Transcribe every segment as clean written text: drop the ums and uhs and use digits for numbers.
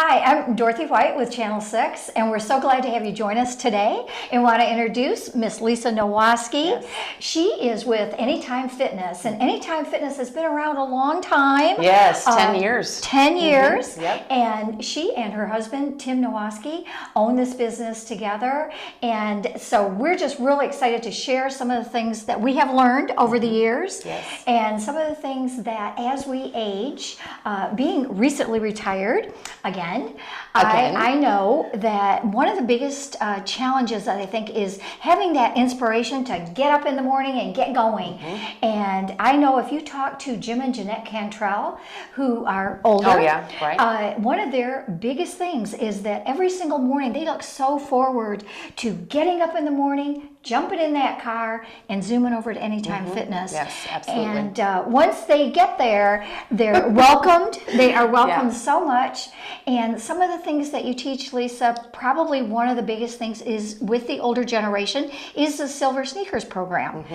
Hi, I'm Dorothy White with Channel 6, and we're so glad to have you join us today. And want to introduce Miss Lisa Nowaski. Yes. She is with Anytime Fitness, and Anytime Fitness has been around a long time. Yes, 10 years. 10 years. Yep. And she and her husband, Tim Nowaski, own this business together. And so we're just really excited to share some of the things that we have learned over the years. Yes. And some of the things that as we age, being recently retired, Again. I know that one of the biggest challenges that I think is having that inspiration to get up in the morning and get going. And I know if you talk to Jim and Jeanette Cantrell, who are older, Oh, yeah, right. one of their biggest things is that every single morning they look so forward to getting up in the morning, jumping in that car, and zooming over to Anytime Fitness. Yes, absolutely. And once they get there, they're welcomed. They are welcomed Yeah. so much. And some of the things that you teach, Lisa, probably one of the biggest things is with the older generation is the Silver Sneakers program.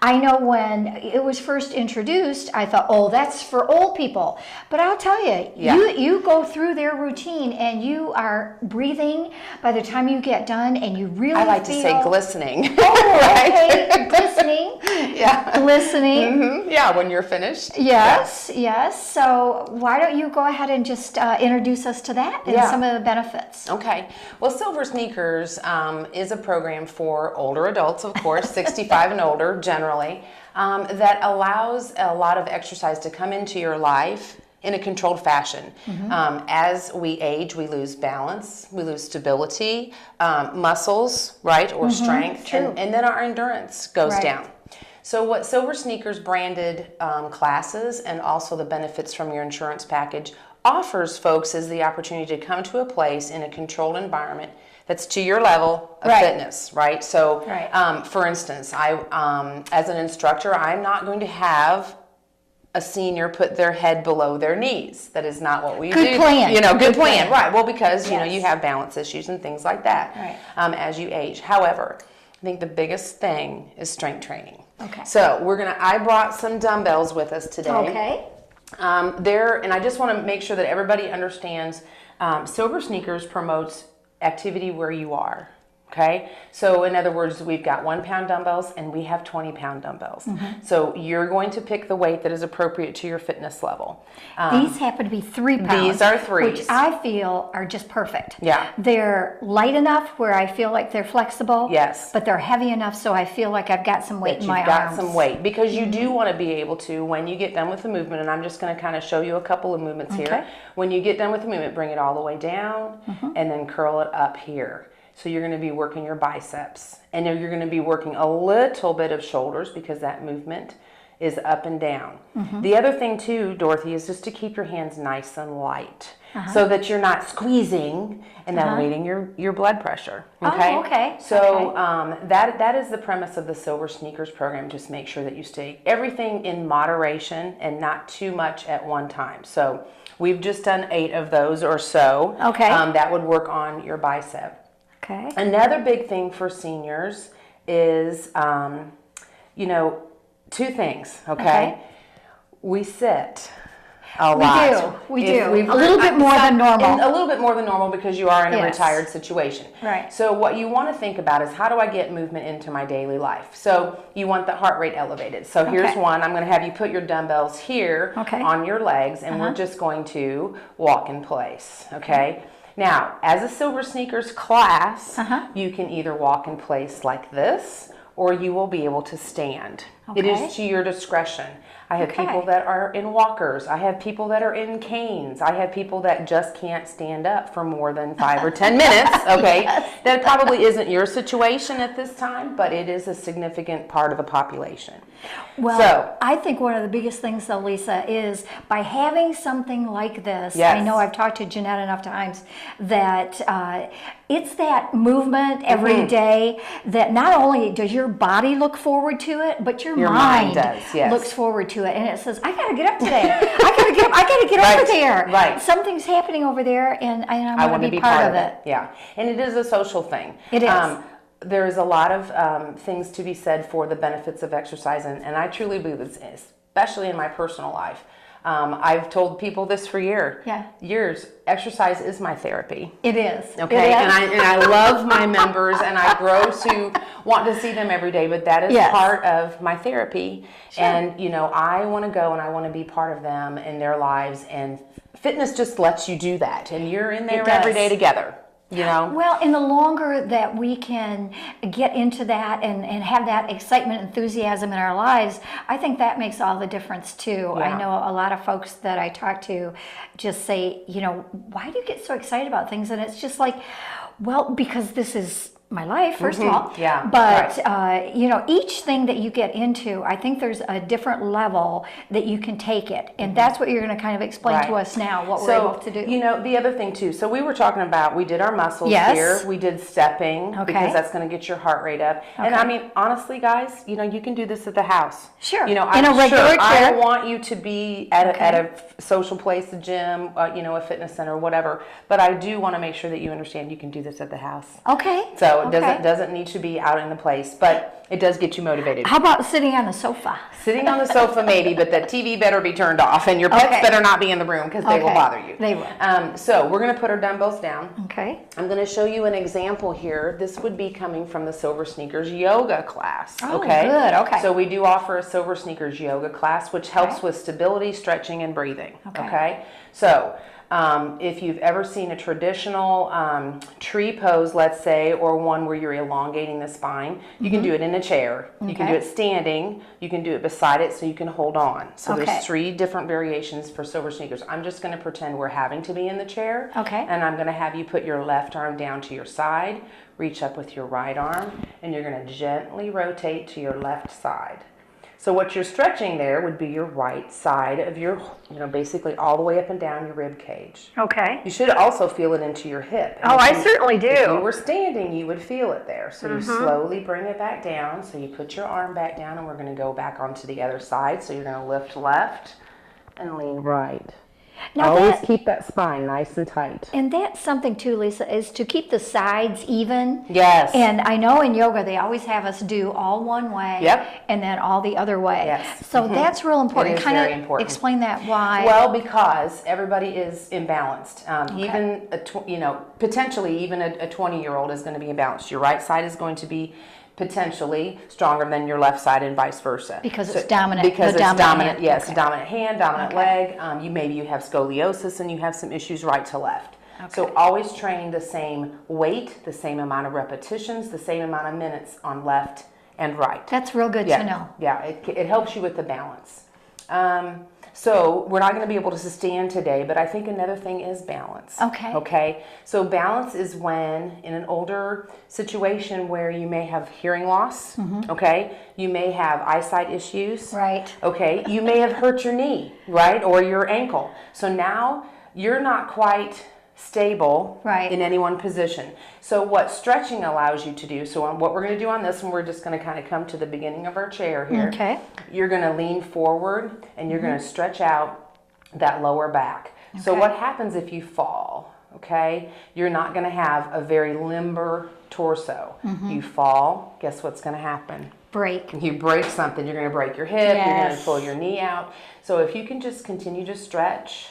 I know when it was first introduced, I thought, oh, that's for old people. But I'll tell you, Yeah. you go through their routine and you are breathing by the time you get done, and you really I like to feel... say glistening. Oh, Right? okay. Glistening. Yeah. Glistening. Yeah, when you're finished. Yes, yes. So why don't you go ahead and just introduce us to that and Yeah. some of the benefits. Okay. Well, Silver Sneakers is a program for older adults, of course, 65 and older generally, that allows a lot of exercise to come into your life in a controlled fashion. As we age, we lose balance, we lose stability, muscles, right, or strength, true. and then our endurance goes Right. down. So what Silver Sneakers branded classes and also the benefits from your insurance package offers folks is the opportunity to come to a place in a controlled environment that's to your level of Right. fitness, right? So, Right. for instance, as an instructor, I'm not going to have a senior put their head below their knees. That is not what we do. Good plan. You know, good Good plan. plan. Right. Well, because, you know, Yes. you have balance issues and things like that Right. as you age. However, I think the biggest thing is strength training. Okay. So I brought some dumbbells with us today. Okay. And I just want to make sure that everybody understands Silver Sneakers promotes activity where you are. Okay, so in other words, we've got 1 pound dumbbells and we have 20-pound dumbbells. So you're going to pick the weight that is appropriate to your fitness level. These happen to be 3 pounds. These are 3s. Which I feel are just perfect. Yeah. They're light enough where I feel like they're flexible. Yes. But they're heavy enough so I feel like I've got some weight That in my you've got arms. some weight, because you do want to be able to, when you get done with the movement, and I'm just going to kind of show you a couple of movements here. Okay. When you get done with the movement, bring it all the way down and then curl it up here. So you're going to be working your biceps, and then you're going to be working a little bit of shoulders because that movement is up and down. The other thing too, Dorothy, is just to keep your hands nice and light so that you're not squeezing and elevating your blood pressure. Okay. Oh, okay. So that is the premise of the Silver Sneakers program. Just make sure that you stay everything in moderation and not too much at one time. So we've just done 8 of those or so. Okay. That would work on your bicep. Okay. Another big thing for seniors is, 2 things, okay? We sit a lot. We do. A little bit more than normal. A little bit more than normal because you are in a Yes. retired situation. Right. So what you want to think about is, how do I get movement into my daily life? So you want the heart rate elevated. So here's Okay. one. I'm going to have you put your dumbbells here Okay. on your legs, and we're just going to walk in place, okay? Now, as a Silver Sneakers class, you can either walk in place like this, or you will be able to stand. It Okay. is to your discretion. I have Okay. people that are in walkers. I have people that are in canes. I have people that just can't stand up for more than 5 or 10 minutes. Okay. That probably isn't your situation at this time, but it is a significant part of the population. Well, So- I think one of the biggest things, though, Lisa, is by having something like this. Yes. I know I've talked to Jeanette enough times that it's that movement every day that not only does your body look forward to it, but your mind does, yes. looks forward to it, and it says, "I got to get up today. I got to get up. I got to get Right, over there. right. Something's happening over there, and I'm I going want to be part of it." Yeah, and it is a social thing. It is. There is a lot of things to be said for the benefits of exercise, and I truly believe this, especially in my personal life. I've told people this for years. Exercise is my therapy. It is. Okay, and I love my members, and I grow to want to see them every day. But that is part of my therapy, and I want to go and I want to be part of them in their lives. And fitness just lets you do that, and you're in there every day together. Well, and the longer that we can get into that and have that excitement, enthusiasm in our lives, I think that makes all the difference too. I know a lot of folks that I talk to just say, why do you get so excited about things? And it's just like, well, because this is my life, first of all. Yeah. But, each thing that you get into, I think there's a different level that you can take it. And that's what you're going to kind of explain to us now, what we're able to do. The other thing too, so we were talking about, we did our muscles here. We did stepping because that's going to get your heart rate up. And I mean, honestly, guys, you can do this at the house. Sure. In a regular chair. I don't want you to be at a social place, a gym, a fitness center, whatever. But I do want to make sure that you understand you can do this at the house. Okay. So it doesn't need to be out in the place, but it does get you motivated. How about sitting on the sofa? Sitting on the sofa maybe, but the TV better be turned off, and your pets better not be in the room because they will bother you. They will. So we're going to put our dumbbells down. Okay. I'm going to show you an example here. This would be coming from the Silver Sneakers yoga class. Oh, good. Okay. So we do offer a Silver Sneakers yoga class, which helps with stability, stretching, and breathing. Okay. So if you've ever seen a traditional tree pose, let's say, or one where you're elongating the spine, you can do it in a chair. You can do it standing. You can do it beside it so you can hold on. So there's 3 different variations for Silver Sneakers. I'm just going to pretend we're having to be in the chair. Okay. And I'm going to have you put your left arm down to your side, reach up with your right arm, and you're going to gently rotate to your left side. So what you're stretching there would be your right side of your, basically all the way up and down your rib cage. Okay. You should also feel it into your hip. And I certainly do. If you were standing, you would feel it there. So you slowly bring it back down. So you put your arm back down, and we're going to go back onto the other side. So you're going to lift left and lean right. Now always keep that spine nice and tight. And that's something too, Lisa, is to keep the sides even. Yes. And I know in yoga they always have us do all one way and then all the other way. Yes. So that's real important. It is very important. Explain that why. Well, because everybody is imbalanced. Even potentially even a 20-year-old is going to be imbalanced. Your right side is going to be potentially stronger than your left side and vice versa. Because it's dominant. Because it's dominant, hand. yes, dominant hand, dominant leg. You have scoliosis and you have some issues right to left. So always train the same weight, the same amount of repetitions, the same amount of minutes on left and right. That's real good to know. Yeah, it helps you with the balance. So we're not going to be able to stand today, but I think another thing is balance. Okay. So balance is when in an older situation where you may have hearing loss, okay, you may have eyesight issues, right? Okay, you may have hurt your knee, right, or your ankle. So now you're not quite stable in any one position. So what stretching allows you to do, so what we're going to do on this one, we're just going to kind of come to the beginning of our chair here. Okay. You're going to lean forward and you're going to stretch out that lower back. So what happens if you fall? Okay, you're not going to have a very limber torso. You fall, guess what's going to happen? Break. You break something. You're going to break your hip. You're going to pull your knee out. So if you can just continue to stretch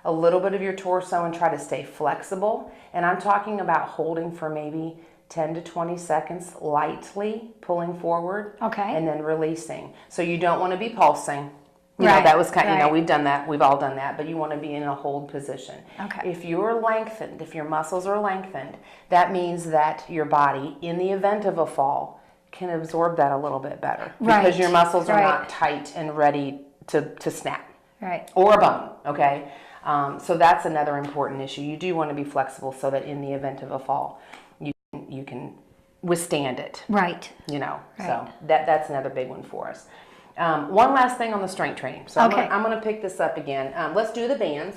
a little bit of your torso and try to stay flexible. And I'm talking about holding for maybe 10 to 20 seconds, lightly pulling forward. And then releasing. So you don't want to be pulsing. You know, that was kind of, we've done that. We've all done that. But you want to be in a hold position. If you're lengthened, if your muscles are lengthened, that means that your body, in the event of a fall, can absorb that a little bit better. Because your muscles are not tight and ready to snap. Or a bone, okay? So that's another important issue. You do want to be flexible so that in the event of a fall, you can withstand it. So that's another big one for us. One last thing on the strength training. So I'm going to pick this up again. Let's do the bands.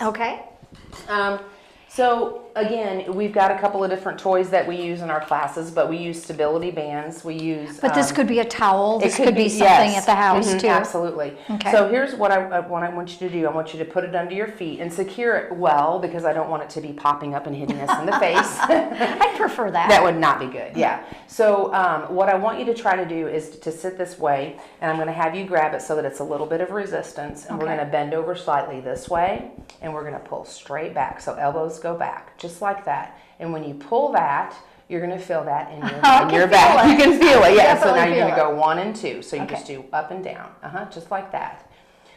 So again, we've got a couple of different toys that we use in our classes, but we use stability bands. We use. But this could be a towel. This could be something yes. at the house too. Absolutely. Okay. So here's what I want you to do. I want you to put it under your feet and secure it well, because I don't want it to be popping up and hitting us in the face. I prefer that. That would not be good. Yeah. So what I want you to try to do is to sit this way, and I'm going to have you grab it so that it's a little bit of resistance, and we're going to bend over slightly this way, and we're going to pull straight back. So elbows go back, just like that. And when you pull that, you're going to feel that in your back. You can feel it. Yeah. So now you're going to go 1 and 2. So you just do up and down. Just like that.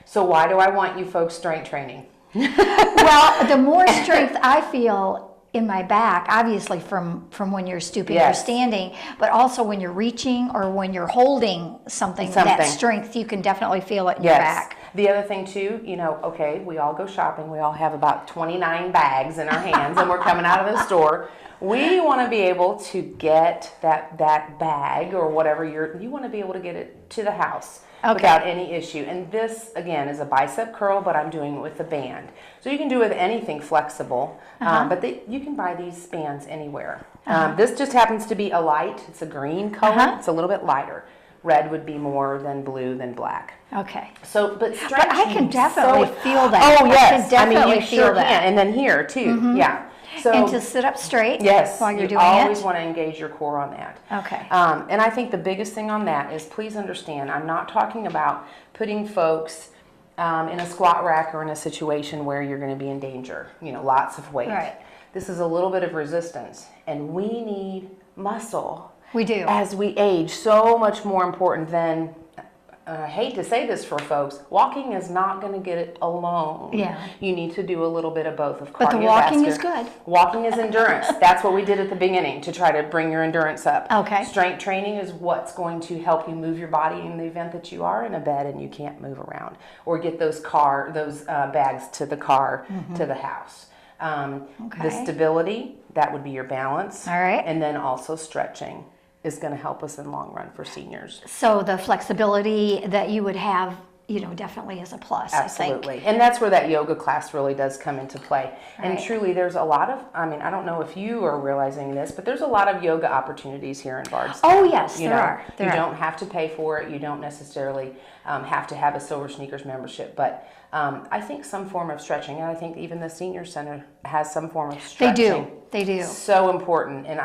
So why do I want you folks strength training? Well, the more strength I feel in my back, obviously from when you're stooping or standing, but also when you're reaching or when you're holding something. That strength, you can definitely feel it in your back. The other thing too, okay, we all go shopping. We all have about 29 bags in our hands and we're coming out of the store. We want to be able to get that bag or whatever you want to be able to get it to the house. Without any issue. And this, again, is a bicep curl, but I'm doing it with a band. So you can do it with anything flexible, but you can buy these bands anywhere. This just happens to be a light. It's a green color. It's a little bit lighter. Red would be more than blue than black. Okay. So, but I can definitely feel that. Oh, yes. I can definitely you feel sure that. can. And then here, too. Yeah. So, and to sit up straight while you're doing it. You always want to engage your core on that. Okay. And I think the biggest thing on that is, please understand, I'm not talking about putting folks in a squat rack or in a situation where you're going to be in danger, lots of weight. Right. This is a little bit of resistance, and we need muscle. We do. As we age, so much more important than, I hate to say this for folks, walking is not going to get it alone. Yeah. You need to do a little bit of both. But the walking is good. Walking is endurance. That's what we did at the beginning to try to bring your endurance up. Okay. Strength training is what's going to help you move your body in the event that you are in a bed and you can't move around, or get those bags to the car, to the house. The stability, that would be your balance. All right. And then also stretching is going to help us in long run for seniors. So the flexibility that you would have, definitely is a plus. Absolutely. I think. And that's where that yoga class really does come into play. And Right. truly, there's a lot of, I don't know if you are realizing this, but there's a lot of yoga opportunities here in Bardstown. Oh, yes, there are. You don't have to pay for it. You don't necessarily have to have a Silver Sneakers membership. But I think some form of stretching, and I think even the senior center has some form of stretching. They do. So important. And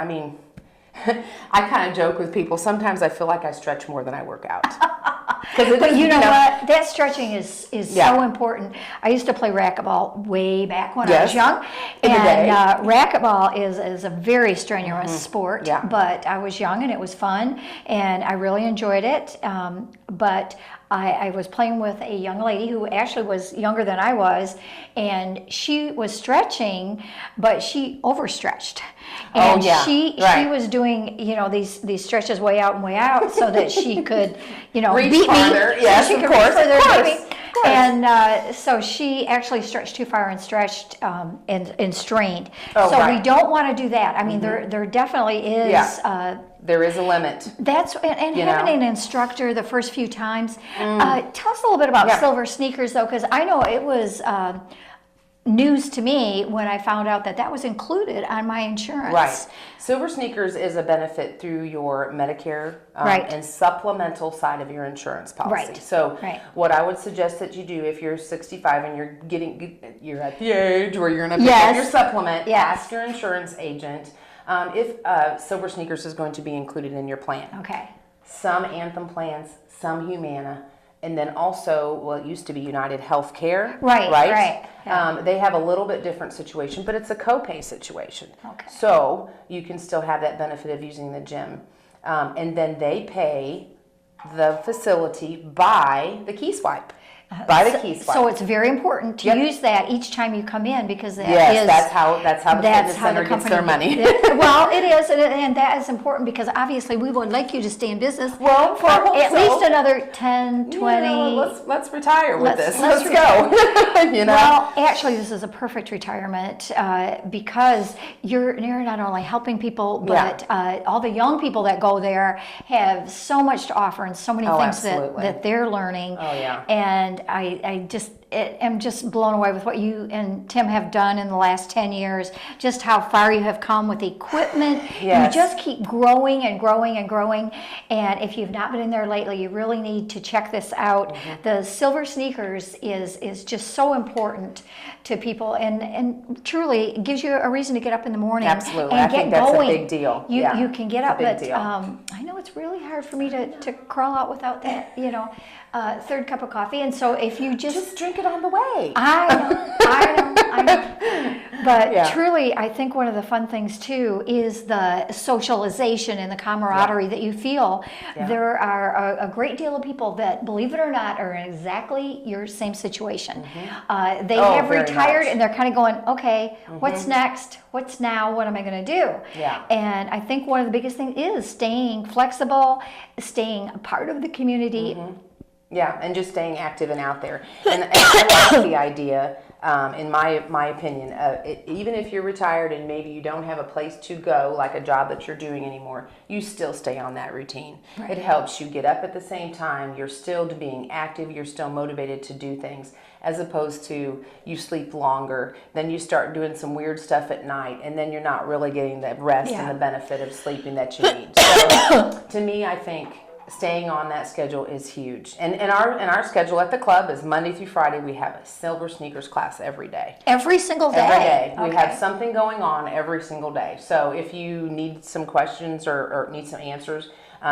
I kind of joke with people. Sometimes I feel like I stretch more than I work out. But you know what? That stretching is so important. I used to play racquetball way back when I was young. And racquetball is a very strenuous sport. Yeah. But I was young and it was fun and I really enjoyed it. But I was playing with a young lady who actually was younger than I was, and she was stretching, but she overstretched. And she was doing, these stretches way out and way out so that she could, reach beat farther. me. Yes, so she of could course, reach further of and course. beat me. And so she actually stretched too far and stretched and strained. We don't want to do that. There definitely is. There is a limit. That's and having an instructor the first few times. Tell us a little bit about Silver Sneakers, though, because I know it was news to me when I found out that was included on my insurance. Right. Silver Sneakers is a benefit through your Medicare and supplemental side of your insurance policy. Right. So what I would suggest that you do if you're 65 and you're at the age where you're going to pick up your supplement, ask your insurance agent if Silver Sneakers is going to be included in your plan. Okay. Some Anthem plans, some Humana, and then also, it used to be United Healthcare. Right. Yeah. They have a little bit different situation, but it's a copay situation. Okay. So you can still have that benefit of using the gym. And then they pay the facility by the key swipe. So it's very important to use that each time you come in, because that's how the fitness center gets their money. Well, it is, and that is important because obviously we would like you to stay in business for at least another 10, 20. Let's retire with this. Let's go. Well, actually, this is a perfect retirement because you're not only helping people, but all the young people that go there have so much to offer and so many things that they're learning. Oh, yeah. And I just, am just blown away with what you and Tim have done in the last 10 years, just how far you have come with equipment. Yes. You just keep growing and growing and growing. And if you've not been in there lately, you really need to check this out. The Silver Sneakers is just so important to people, and truly gives you a reason to get up in the morning. Absolutely. And I get think that's going. a big deal. You Yeah, can get it's a up, big but deal. I know it's really hard for me to crawl out without that, third cup of coffee. And so if you Just drink it on the way. I know. But Yeah. truly, I think one of the fun things too is the socialization and the camaraderie that you feel. Yeah. There are a great deal of people that, believe it or not, are in exactly your same situation. They have very retired much. and they're kind of going, okay, what's next? What's now? What am I going to do? Yeah. And I think one of the biggest things is staying flexible, staying a part of the community. Yeah, and just staying active and out there. And I like the idea, in my opinion, even if you're retired and maybe you don't have a place to go, like a job that you're doing anymore, you still stay on that routine. Right. It helps you get up at the same time. You're still being active. You're still motivated to do things, as opposed to you sleep longer, then you start doing some weird stuff at night, and then you're not really getting the rest and the benefit of sleeping that you need. So to me, I think staying on that schedule is huge. And our schedule at the club is Monday through Friday. We have a Silver Sneakers class every day. Every single day? Every day. We Okay. have something going on every single day. So if you need some questions or need some answers,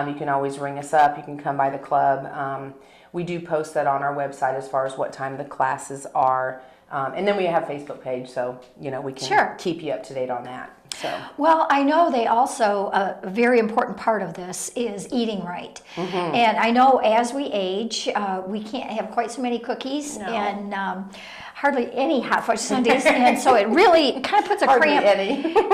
you can always ring us up. You can come by the club. We do post that on our website as far as what time the classes are. And then we have a Facebook page, so we can keep you up to date on that. So. Well, I know they also, a very important part of this is eating right. And I know as we age, we can't have quite so many cookies and hardly any hot fudge sundaes. And so it really kind of puts a cramp.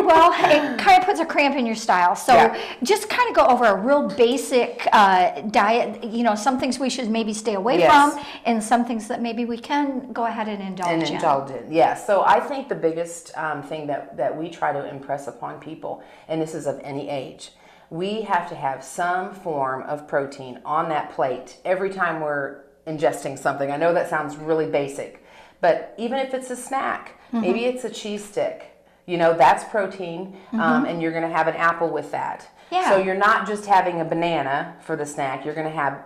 Well, it kind of puts a cramp in your style. So just kind of go over a real basic diet, some things we should maybe stay away from, and some things that maybe we can go ahead and indulge in. Yes. So I think the biggest thing that we try to impress upon people, and this is of any age, we have to have some form of protein on that plate every time we're ingesting something. I know that sounds really basic, but even if it's a snack, maybe it's a cheese stick, that's protein, and you're going to have an apple with that. Yeah. So you're not just having a banana for the snack, you're going to have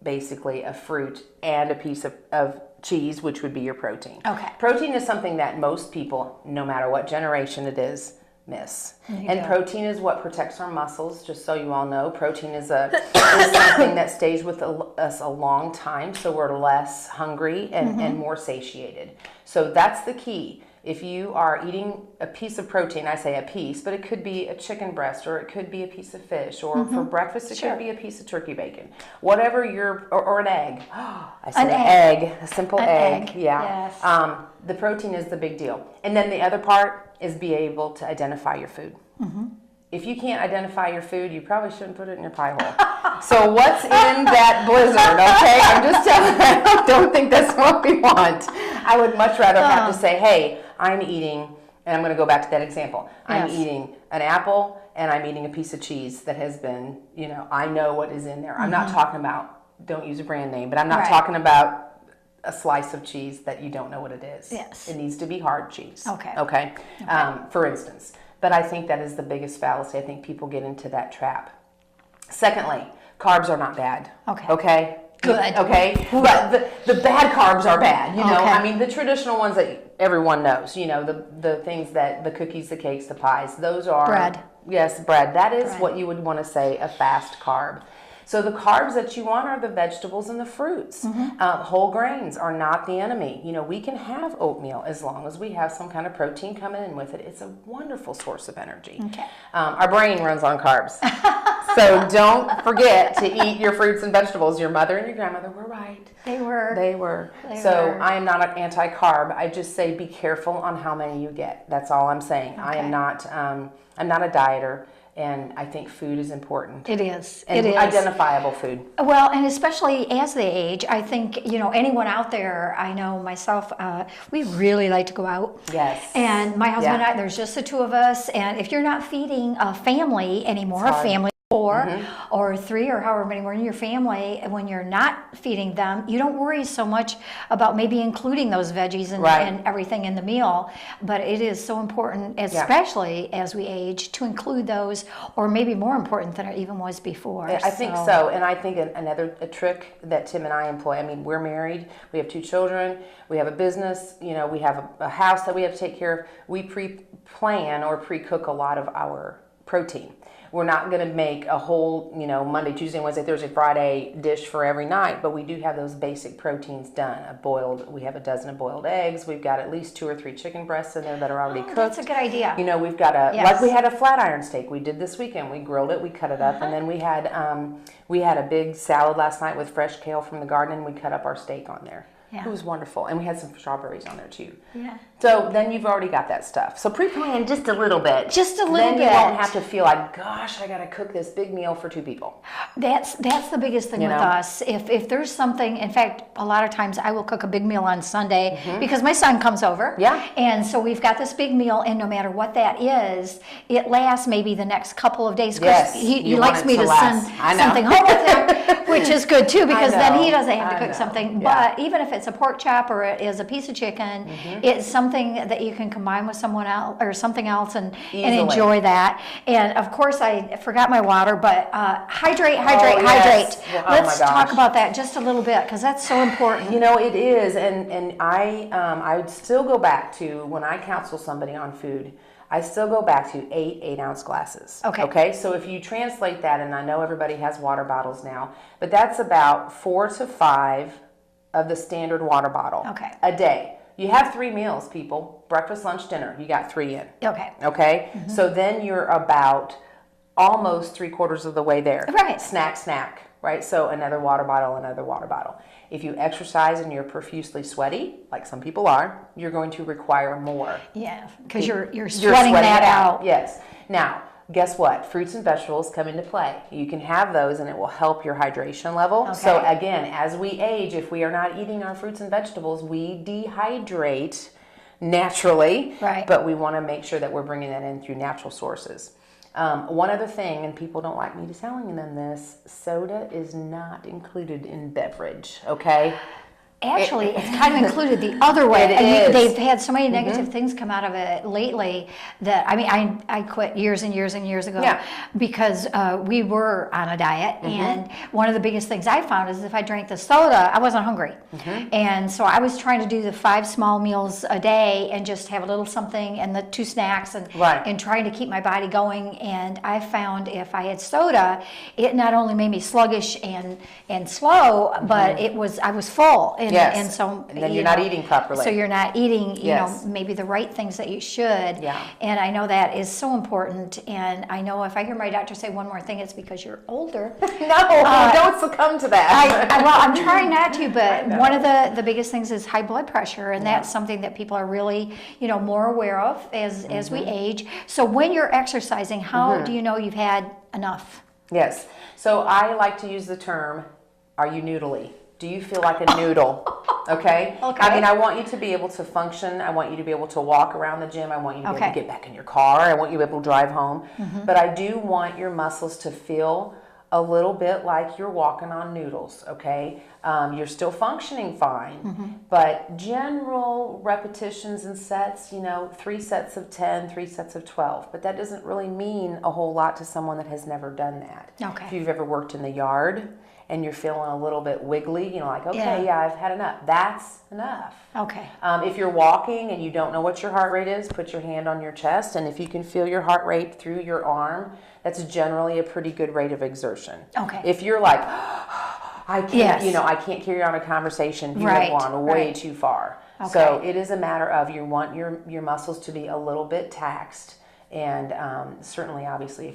basically a fruit and a piece of cheese, which would be your protein. Okay. Protein is something that most people, no matter what generation it is, miss. And protein is what protects our muscles, just so you all know. Protein is something that stays with us a long time, so we're less hungry and more satiated. So that's the key. If you are eating a piece of protein, I say a piece, but it could be a chicken breast, or it could be a piece of fish, or for breakfast it could be a piece of turkey bacon. Whatever or an egg. I said an egg, a simple egg. Yeah. Yes. The protein is the big deal. And then the other part is be able to identify your food. If you can't identify your food, you probably shouldn't put it in your pie hole. So what's in that blizzard, okay? I'm just telling you, I don't think that's what we want. I would much rather have to say, hey, I'm eating, and I'm going to go back to that example. I'm eating an apple, and I'm eating a piece of cheese that has been, I know what is in there. I'm not talking about, don't use a brand name, but I'm not talking about a slice of cheese that you don't know what it is. Yes. It needs to be hard cheese. Okay. For instance. But I think that is the biggest fallacy. I think people get into that trap. Secondly, carbs are not bad. Okay? Good. Okay? But the bad carbs are bad, Okay. I mean, the traditional ones that everyone knows, the things that, the cookies, the cakes, the pies, those are... Bread. Yes, bread. That is what you would want to say a fast carb. So the carbs that you want are the vegetables and the fruits. Whole grains are not the enemy. We can have oatmeal as long as we have some kind of protein coming in with it. It's a wonderful source of energy. Our brain runs on carbs. So don't forget to eat your fruits and vegetables. Your mother and your grandmother were right. They were. They were. I am not an anti-carb. I just say be careful on how many you get. That's all I'm saying. I am not. I'm not a dieter. And I think food is important. It is. And it is. Identifiable food. Well, and especially as they age, I think, anyone out there, I know myself, we really like to go out. Yes. And my husband and I, there's just the two of us. And if you're not feeding a family anymore, a family 4 or 3 or however many were in your family, and when you're not feeding them, you don't worry so much about maybe including those veggies and everything in the meal. But it is so important, especially as we age, to include those, or maybe more important than it even was before. I think so. And I think another trick that Tim and I employ, I mean, we're married, we have 2 children, we have a business, you know, we have a house that we have to take care of. We pre-plan or pre-cook a lot of our protein. We're not going to make a whole, you know, Monday, Tuesday, Wednesday, Thursday, Friday dish for every night, but we do have those basic proteins done. We have a dozen of boiled eggs. We've got at least 2 or 3 chicken breasts in there that are already cooked. That's a good idea. You know, we've got like we had a flat iron steak we did this weekend. We grilled it, we cut it up, and then we had a big salad last night with fresh kale from the garden, and we cut up our steak on there. Yeah. It was wonderful. And we had some strawberries on there too. Yeah. So then you've already got that stuff. So pre-plan just a little bit. Just a little bit. Then you won't have to feel like, gosh, I got to cook this big meal for 2 people. That's the biggest thing with us. If there's something, in fact, a lot of times I will cook a big meal on Sunday because my son comes over. Yeah. And so we've got this big meal, and no matter what that is, it lasts maybe the next couple of days. Yes. He likes me to send something home with him, which is good too, because then he doesn't have to cook something. Yeah. But even if it's a pork chop or it is a piece of chicken, it's something that you can combine with someone else or something else and enjoy that. And of course, I forgot my water, but hydrate. Yes. Well, Let's talk about that just a little bit, because that's so important. You know, it is, and I would still go back to when I counsel somebody on food. I still go back to 8 8-ounce glasses. Okay. So if you translate that, and I know everybody has water bottles now, but that's about 4 to 5 of the standard water bottle a day. You have 3 meals, people. Breakfast, lunch, dinner. You got 3 in. Okay. So then you're about almost 3/4 of the way there. Right. Snack. Right. So another water bottle. If you exercise and you're profusely sweaty, like some people are, you're going to require more. Yeah, because you're sweating that out. Yes. Now, guess what? Fruits and vegetables come into play. You can have those, and it will help your hydration level. So again, as we age, if we are not eating our fruits and vegetables, we dehydrate naturally. Right. But we want to make sure that we're bringing that in through natural sources. One other thing, and people don't like me to telling them this, soda is not included in beverage, okay? Actually, it's kind of included the other way. They've had so many negative things come out of it lately that, I mean, I quit years and years and years ago because we were on a diet. And one of the biggest things I found is if I drank the soda, I wasn't hungry. And so I was trying to do the 5 small meals a day and just have a little something and the 2 snacks and trying to keep my body going. And I found if I had soda, it not only made me sluggish and slow, but I was full. And so and then you're not eating properly. So you're not eating, you know, maybe the right things that you should. Yeah. And I know that is so important. And I know if I hear my doctor say one more thing, it's because you're older. Don't succumb to that. Well, I'm trying not to, but one of the biggest things is high blood pressure, and that's something that people are really, you know, more aware of as we age. So when you're exercising, how do you know you've had enough? Yes. So I like to use the term, are you noodly? Do you feel like a noodle? Okay? I mean, I want you to be able to function. I want you to be able to walk around the gym. I want you to be able to get back in your car. I want you to be able to drive home. But I do want your muscles to feel a little bit like you're walking on noodles, okay? You're still functioning fine, but general repetitions and sets, you know, 3 sets of 10, 3 sets of 12, but that doesn't really mean a whole lot to someone that has never done that. If you've ever worked in the yard and you're feeling a little bit wiggly, you know, like, okay, I've had enough. That's enough. If you're walking and you don't know what your heart rate is, put your hand on your chest, and if you can feel your heart rate through your arm, that's generally a pretty good rate of exertion. If you're like, I can't, you know, I can't carry on a conversation, you have gone way too far. So it is a matter of you want your muscles to be a little bit taxed. And certainly, obviously,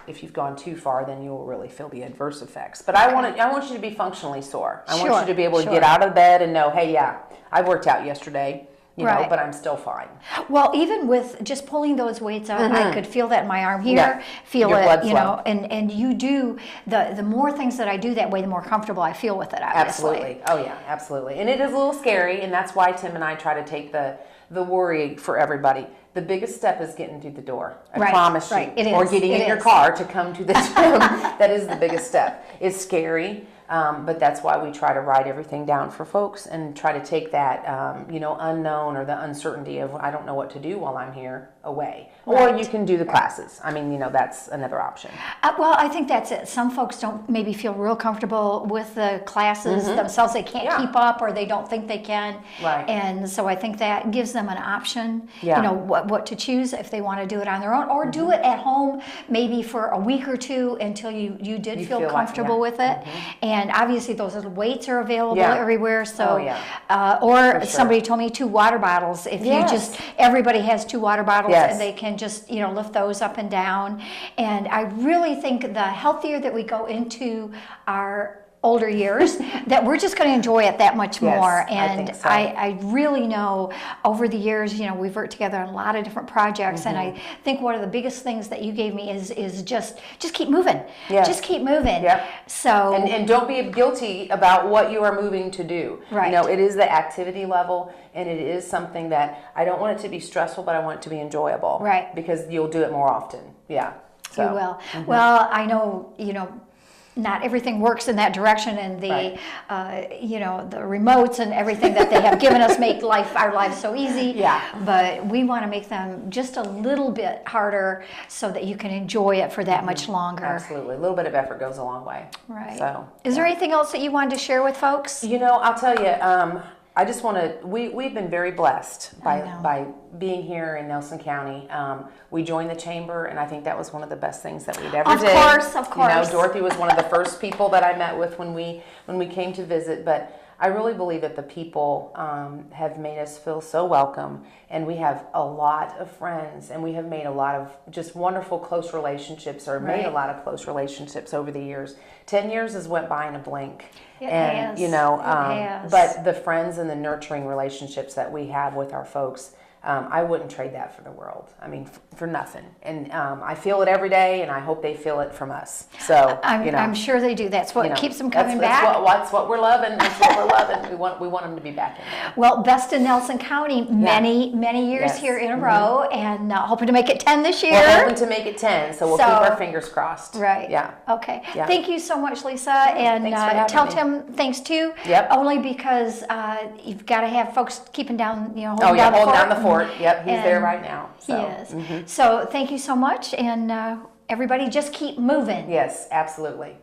if you've gone too far, then you'll really feel the adverse effects. But I want you to be functionally sore. I want you to be able to get out of bed and know, hey, I worked out yesterday, you know, but I'm still fine. Well, even with just pulling those weights up, I could feel that in my arm here, feel your it, you know, and you do, the more things that I do that way, the more comfortable I feel with it, obviously. Absolutely. Oh, yeah, absolutely. And it is a little scary, and that's why Tim and I try to take the worry for everybody. the biggest step is getting through the door. I Right, promise you. right. It Or is. getting It in your is. car to come to the gym. That is the biggest step. It's scary, but that's why we try to write everything down for folks and try to take that, unknown or the uncertainty of I don't know what to do while I'm here away. Or Right. you can do the classes. I mean, that's another option. Well, I think that's it. Some folks don't maybe feel real comfortable with the classes themselves. They can't Yeah. keep up, or they don't think they can. Right. And so I think that gives them an option, Yeah. what to choose if they want to do it on their own, or do it at home maybe for a week or two until you did feel feel like- comfortable yeah. with it. And obviously those little weights are available Yeah. everywhere. So, Oh, yeah. or For sure. somebody told me 2 water bottles. If Yes. you just, everybody has 2 water bottles, Yes. and they can just lift those up and down. And I really think the healthier that we go into our older years, that we're just going to enjoy it that much Yes, more. I And think so. I really know over the years, we've worked together on a lot of different projects, and I think one of the biggest things that you gave me is just keep moving. Yes. Just keep moving. Yep. So And don't be guilty about what you are moving to do. Right. It is the activity level, and it is something that I don't want it to be stressful, but I want it to be enjoyable. Right. Because you'll do it more often. Yeah. So, you will. Well, I know, not everything works in that direction, and the Right. the remotes and everything that they have given us make our lives so easy. Yeah. But we want to make them just a little bit harder so that you can enjoy it for that much longer. Absolutely. A little bit of effort goes a long way. Right. So, Is there anything else that you wanted to share with folks? I'll tell you, I just want to, we've been very blessed I know. by being here in Nelson County. We joined the chamber, and I think that was one of the best things that we'd ever Of did. course. Dorothy was one of the first people that I met with when we came to visit, but I really believe that the people have made us feel so welcome, and we have a lot of friends, and we have made a lot of just wonderful close relationships, or made a Right. lot of close relationships over the years. 10 years has went by in a blink. It And has. you know, It has. but the friends and the nurturing relationships that we have with our folks, I wouldn't trade that for the world. I mean, for nothing. And I feel it every day, and I hope they feel it from us. So I'm sure they do. That's what keeps them coming back. That's what we're loving. That's what we're loving. We want them to be back in there. Well, best in Nelson County, many years Yes. here in a row, and hoping to make it 10 this year. We're hoping to make it 10, so we'll keep our fingers crossed. Right. Yeah. Okay. Yeah. Thank you so much, Lisa, and Thanks for having tell me. Tim thanks too. Yep. Only because you've got to have folks keeping down, holding Oh yeah, down the holding fort. down the fort. Yep, he's there And right now. So. He is. So thank you so much, and everybody just keep moving. Yes, absolutely.